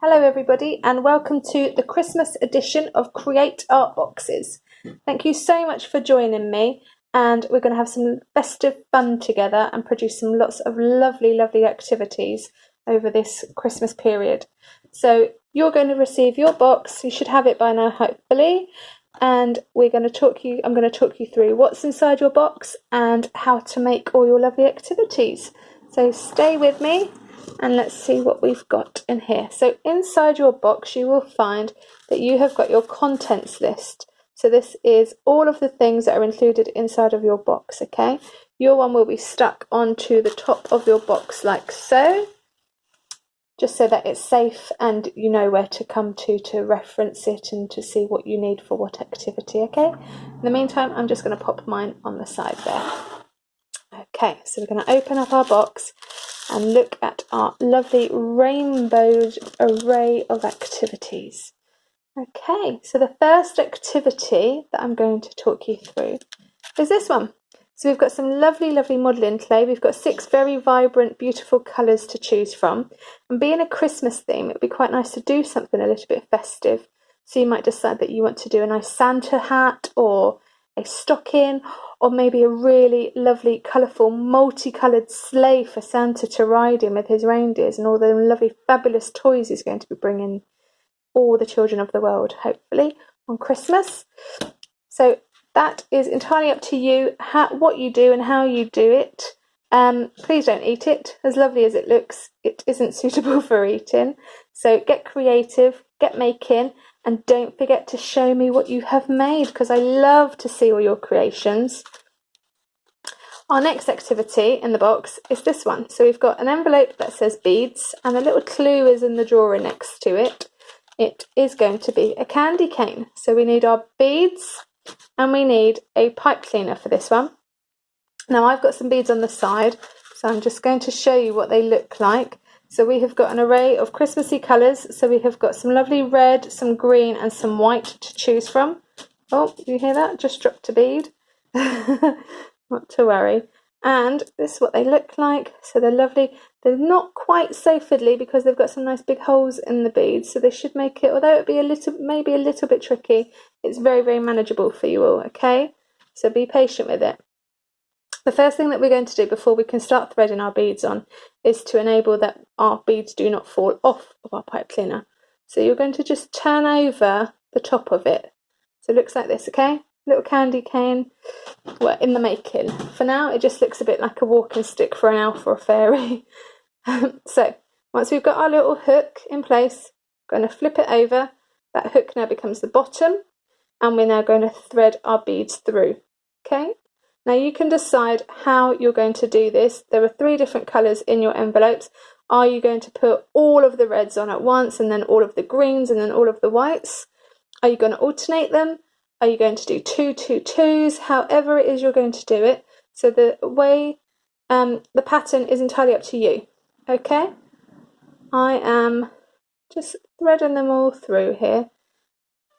Hello everybody and welcome to the Christmas edition of Create Art Boxes. Thank you so much for joining me, and we're going to have some festive fun together and produce some lots of lovely activities over this Christmas period. So you're going to receive your box, you should have it by now hopefully, and I'm going to talk you through what's inside your box and how to make all your lovely activities. So stay with me and let's see what we've got in here. So inside your box you will find that you have got your contents list. So this is all of the things that are included inside of your box, okay? Your one will be stuck onto the top of your box like so, just so that it's safe and you know where to come to reference it and to see what you need for what activity, okay? In the meantime, I'm just going to pop mine on the side there. Okay, so we're going to open up our box and look at our lovely rainbowed array of activities. Okay, so the first activity that I'm going to talk you through is this one. So we've got some lovely modelling clay. We've got 6 very vibrant, beautiful colours to choose from. And being a Christmas theme, it would be quite nice to do something a little bit festive. So you might decide that you want to do a nice Santa hat or a stocking, or maybe a really lovely, colourful, multicoloured sleigh for Santa to ride in with his reindeers and all the lovely, fabulous toys he's going to be bringing all the children of the world, hopefully, on Christmas. So that is entirely up to you, what you do and how you do it. Please don't eat it. As lovely as it looks, it isn't suitable for eating. So get creative, get making, and don't forget to show me what you have made, because I love to see all your creations. Our next activity in the box is this one. So we've got an envelope that says beads, and a little clue is in the drawer next to it. It is going to be a candy cane. So we need our beads and we need a pipe cleaner for this one. Now I've got some beads on the side, so I'm just going to show you what they look like. So we have got an array of Christmassy colours. So we have got some lovely red, some green and some white to choose from. Oh, you hear that? Just dropped a bead. Not to worry. And this is what they look like. So they're lovely. They're not quite so fiddly because they've got some nice big holes in the beads. So they should make it, although it be maybe a little bit tricky, it's very manageable for you all, okay? So be patient with it. The first thing that we're going to do before we can start threading our beads on is to enable that our beads do not fall off of our pipe cleaner. So you're going to just turn over the top of it. So it looks like this, okay? Little candy cane, well, in the making. For now, it just looks a bit like a walking stick for an elf or a fairy. So once we've got our little hook in place, we're going to flip it over. That hook now becomes the bottom, and we're now going to thread our beads through, okay? Now you can decide how you're going to do this. There are 3 different colours in your envelopes. Are you going to put all of the reds on at once and then all of the greens and then all of the whites? Are you going to alternate them? Are you going to do 2, 2, 2s? However it is you're going to do it. So the way, the pattern is entirely up to you. Okay? I am just threading them all through here.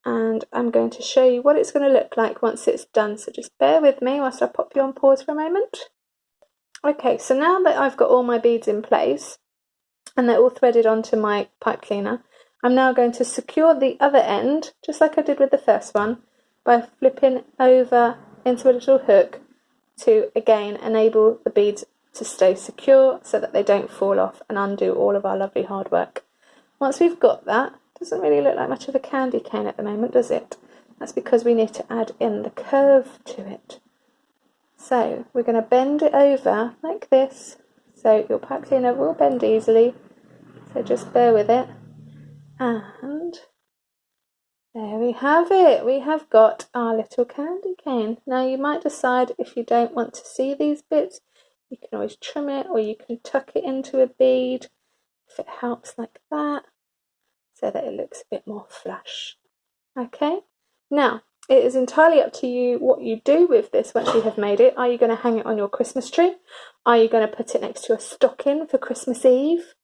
And I'm going to show you what it's going to look like once it's done. So just bear with me whilst I pop you on pause for a moment. Okay, so now that I've got all my beads in place and they're all threaded onto my pipe cleaner, I'm now going to secure the other end, just like I did with the first one, by flipping over into a little hook to, again, enable the beads to stay secure so that they don't fall off and undo all of our lovely hard work. Once we've got that, doesn't really look like much of a candy cane at the moment, does it? That's because we need to add in the curve to it. So we're going to bend it over like this. So your pipe cleaner will bend easily. So just bear with it. And there we have it. We have got our little candy cane. Now you might decide if you don't want to see these bits, you can always trim it or you can tuck it into a bead if it helps, like that, so that it looks a bit more flush. Okay, now it is entirely up to you what you do with this once you have made it. Are you going to hang it on your Christmas tree? Are you going to put it next to your stocking for Christmas Eve?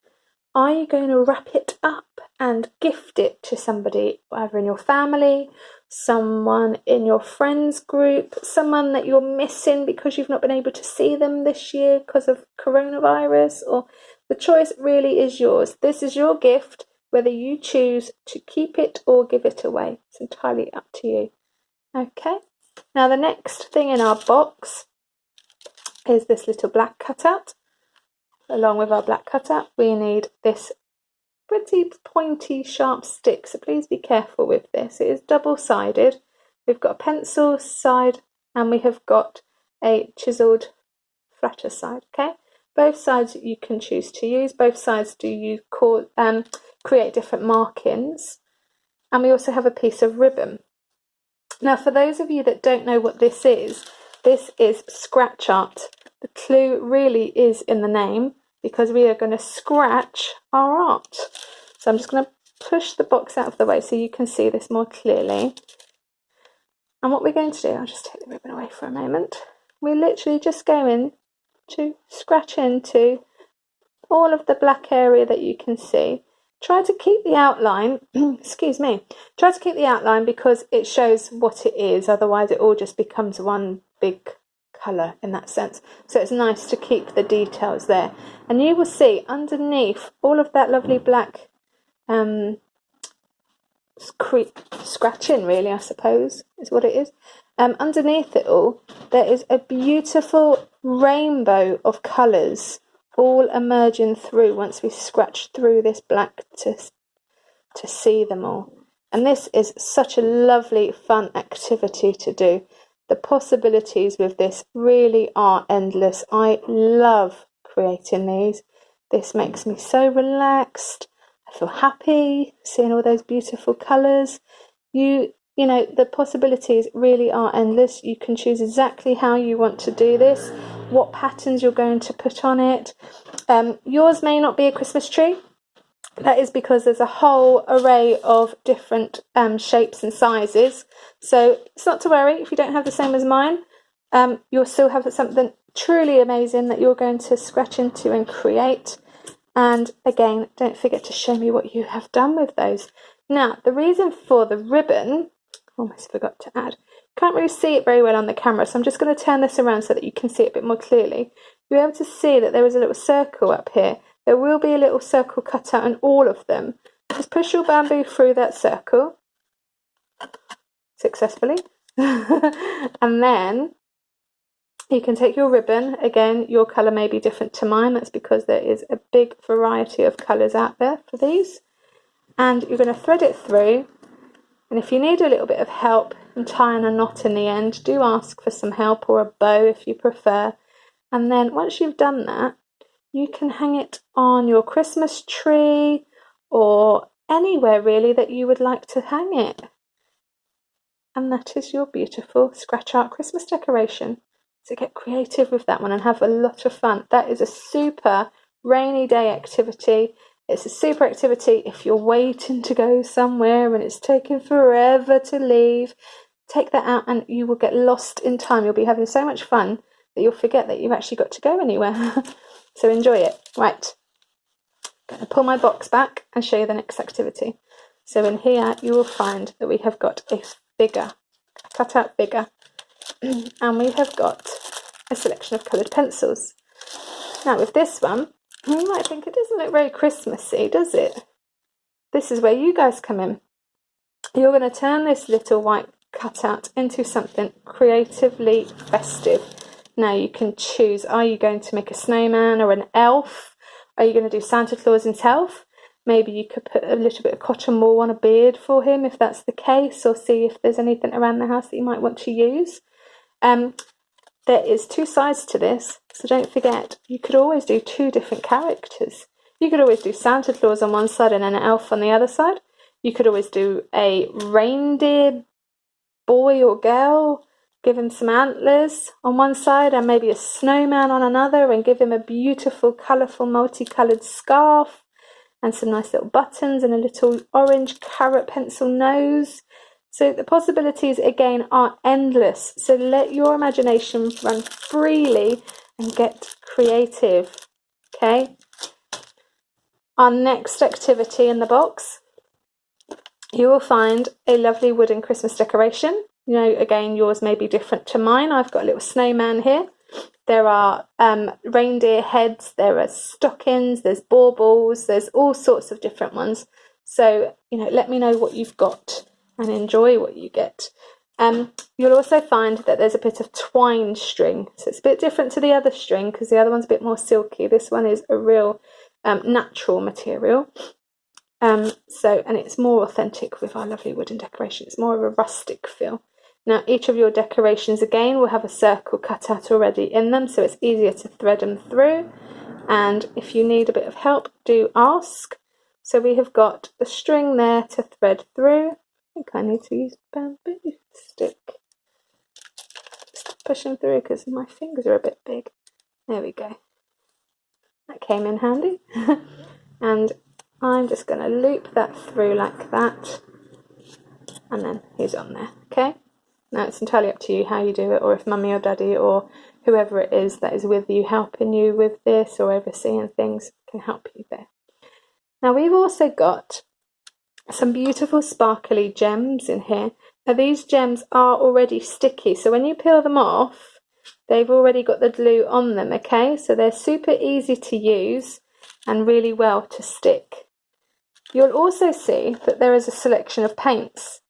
Are you going to wrap it up and gift it to somebody, either in your family, someone in your friends group, someone that you're missing because you've not been able to see them this year because of coronavirus? Or the choice really is yours. This is your gift whether you choose to keep it or give it away. It's entirely up to you. Okay, now the next thing in our box is this little black cutout. Along with our black cutout, we need this pretty pointy, sharp stick, so please be careful with this. It is double-sided. We've got a pencil side and we have got a chiselled flatter side, okay? Both sides you can choose to use. Both sides create different markings. And we also have a piece of ribbon. Now, for those of you that don't know what this is scratch art. The clue really is in the name, because we are going to scratch our art. So I'm just going to push the box out of the way so you can see this more clearly. And what we're going to do, I'll just take the ribbon away for a moment. We're literally just going to scratch into all of the black area that you can see. Try to keep the outline, excuse me, try to keep the outline because it shows what it is, otherwise it all just becomes one big colour in that sense. So it's nice to keep the details there. And you will see underneath all of that lovely black scratching, really, I suppose, is what it is. Underneath it all, there is a beautiful rainbow of colours all emerging through once we scratch through this black to see them all. And this is such a lovely, fun activity to do. The possibilities with this really are endless. I love creating these. This makes me so relaxed. I feel happy seeing all those beautiful colours. You know, the possibilities really are endless. You can choose exactly how you want to do this, what patterns you're going to put on it. Yours may not be a Christmas tree. That is because there's a whole array of different shapes and sizes. So it's not to worry if you don't have the same as mine. You'll still have something truly amazing that you're going to scratch into and create. And again, don't forget to show me what you have done with those. Now, the reason for the ribbon, almost forgot to add, can't really see it very well on the camera, so I'm just going to turn this around so that you can see it a bit more clearly. You'll be able to see that there is a little circle up here. There will be a little circle cut out in all of them. Just push your bamboo through that circle successfully. And then you can take your ribbon. Again, your colour may be different to mine. That's because there is a big variety of colours out there for these. And you're going to thread it through. And if you need a little bit of help in tying a knot in the end, do ask for some help, or a bow if you prefer. And then once you've done that, you can hang it on your Christmas tree or anywhere really that you would like to hang it. And that is your beautiful scratch art Christmas decoration. So get creative with that one and have a lot of fun. That is a super rainy day activity. It's a super activity if you're waiting to go somewhere and it's taking forever to leave. Take that out and you will get lost in time. You'll be having so much fun that you'll forget that you've actually got to go anywhere. So enjoy it. Right, I'm going to pull my box back and show you the next activity. So in here you will find that we have got a cut out figure, and we have got a selection of coloured pencils. Now with this one, you might think it doesn't look very Christmassy, does it? This is where you guys come in. You're going to turn this little white cutout into something creatively festive. Now you can choose, are you going to make a snowman or an elf? Are you going to do Santa Claus himself? Maybe you could put a little bit of cotton wool on a beard for him if that's the case, or see if there's anything around the house that you might want to use. There is two sides to this, so don't forget, you could always do two different characters. You could always do Santa Claus on one side and an elf on the other side. You could always do a reindeer boy or girl, give him some antlers on one side and maybe a snowman on another, and give him a beautiful, colourful, multicoloured scarf and some nice little buttons and a little orange carrot pencil nose. So the possibilities, again, are endless. So let your imagination run freely and get creative, okay? Our next activity in the box, you will find a lovely wooden Christmas decoration. You know, again, yours may be different to mine. I've got a little snowman here. There are reindeer heads, there are stockings, there's baubles, there's all sorts of different ones. So, let me know what you've got and enjoy what you get. You'll also find that there's a bit of twined string. So it's a bit different to the other string because the other one's a bit more silky. This one is a real natural material. And it's more authentic with our lovely wooden decoration. It's more of a rustic feel. Now, each of your decorations, again, will have a circle cut out already in them, so it's easier to thread them through. And if you need a bit of help, do ask. So we have got the string there to thread through. I think I need to use bamboo stick. Stop pushing through because my fingers are a bit big. There we go. That came in handy. And I'm just going to loop that through like that. And then he's on there, okay? Now it's entirely up to you how you do it, or if mummy or daddy or whoever it is that is with you helping you with this or overseeing things can help you there. Now we've also got some beautiful sparkly gems in here. Now these gems are already sticky, so when you peel them off, they've already got the glue on them, okay? So they're super easy to use and really well to stick. You'll also see that there is a selection of paints.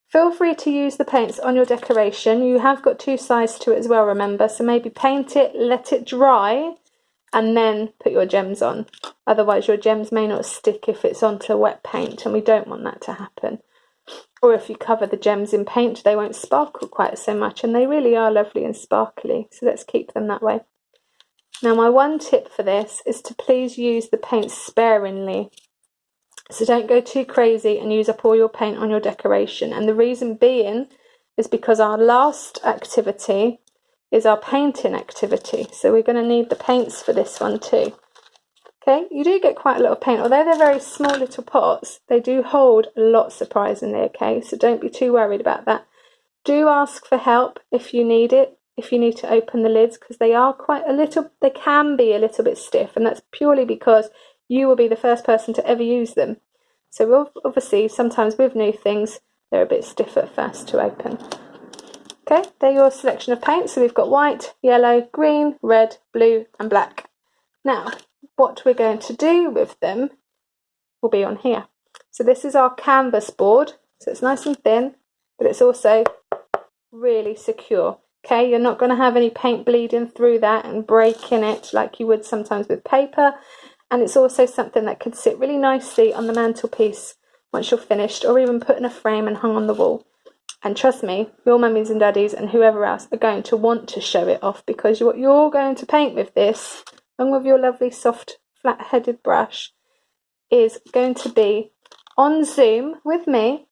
Feel free to use the paints on your decoration. You have got 2 sides to it as well, remember, so maybe paint it, let it dry, and then put your gems on. Otherwise your gems may not stick if it's onto wet paint, and we don't want that to happen. Or if you cover the gems in paint, they won't sparkle quite so much, and they really are lovely and sparkly, so let's keep them that way. Now my one tip for this is to please use the paint sparingly. So don't go too crazy and use up all your paint on your decoration. And the reason being is because our last activity is our painting activity. So we're going to need the paints for this one too. Okay, you do get quite a lot of paint. Although they're very small little pots, they do hold a lot surprisingly, okay? So don't be too worried about that. Do ask for help if you need it, if you need to open the lids, because they can be a little bit stiff, and that's purely because you will be the first person to ever use them. So obviously, sometimes with new things, they're a bit stiff at first to open. Okay, they're your selection of paints. So we've got white, yellow, green, red, blue, and black. Now, what we're going to do with them will be on here. So this is our canvas board. So it's nice and thin, but it's also really secure. Okay, you're not going to have any paint bleeding through that and breaking it like you would sometimes with paper. And it's also something that could sit really nicely on the mantelpiece once you're finished, or even put in a frame and hung on the wall. And trust me, your mummies and daddies and whoever else are going to want to show it off, because what you're going to paint with this, along with your lovely soft flat-headed brush, is going to be on Zoom with me.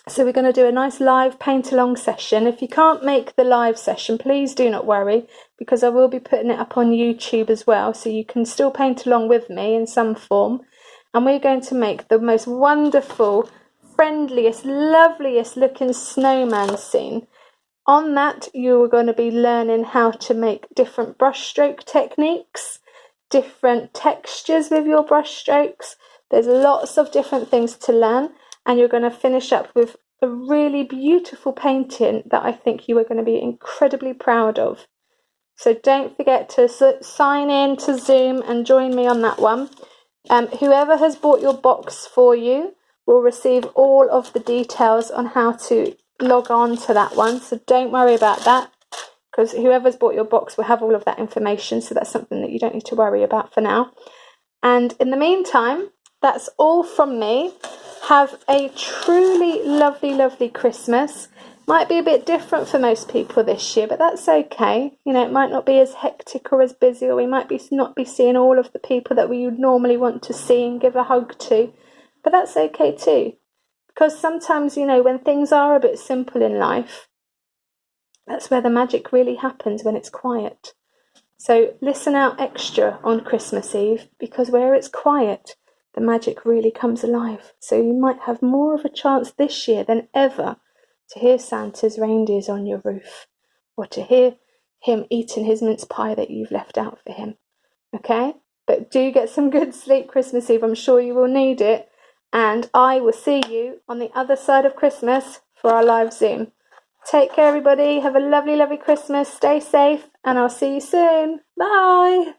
So we're going to do a nice live paint along session. If you can't make the live session, please do not worry, because I will be putting it up on YouTube as well, so you can still paint along with me in some form. And we're going to make the most wonderful, friendliest, loveliest looking snowman scene. On that, you are going to be learning how to make different brushstroke techniques, different textures with your brushstrokes. There's lots of different things to learn. And you're going to finish up with a really beautiful painting that I think you are going to be incredibly proud of. So don't forget to sign in to Zoom and join me on that one. Whoever has bought your box for you will receive all of the details on how to log on to that one. So don't worry about that, because whoever's bought your box will have all of that information. So that's something that you don't need to worry about for now. And in the meantime, that's all from me. Have a truly lovely, lovely Christmas. Might be a bit different for most people this year, but that's okay. It might not be as hectic or as busy, or we might not be seeing all of the people that we would normally want to see and give a hug to. But that's okay too. Because sometimes, when things are a bit simple in life, that's where the magic really happens, when it's quiet. So listen out extra on Christmas Eve, because where it's quiet, the magic really comes alive. So you might have more of a chance this year than ever to hear Santa's reindeers on your roof, or to hear him eating his mince pie that you've left out for him. Okay? But do get some good sleep Christmas Eve. I'm sure you will need it. And I will see you on the other side of Christmas for our live Zoom. Take care, everybody. Have a lovely, lovely Christmas. Stay safe, and I'll see you soon. Bye.